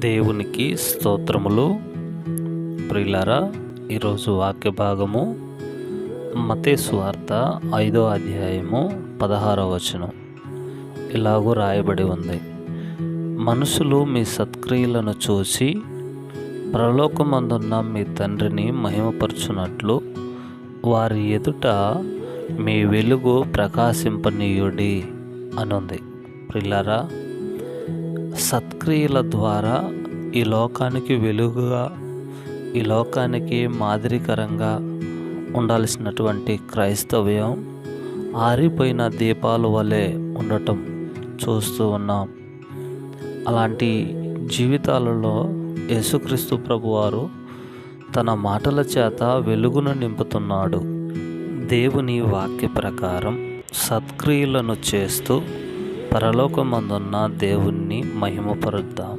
దేవునికి స్తోత్రములు. ప్రియులారా, ఈరోజు వాక్య భాగము మత్తయి సువార్త 5వ అధ్యాయము 16వ వచనం. ఇలాగూ రాయబడి ఉంది: మనుషులు మీ సత్క్రియలను చూసి పరలోకమందున్న మీ తండ్రిని మహిమపరచునట్లు వారి ఎదుట మీ వెలుగు ప్రకాశింపనీయుడి అనుంది. ప్రియులారా, సత్క్రియల ద్వారా ఈ లోకానికి వెలుగుగా, ఈ లోకానికి మాదిరికరంగా ఉండాల్సినటువంటి క్రైస్తవ్యం ఆరిపోయిన దీపాల వలె ఉండటం చూస్తూ ఉన్నాం. అలాంటి జీవితాలలో యేసుక్రీస్తు ప్రభువారు తన మాటల చేత వెలుగును నింపుతున్నాడు. దేవుని వాక్య ప్రకారం సత్క్రియలను చేస్తూ పరలోకమందున్న దేవుణ్ణి మహిమపరుద్దాం.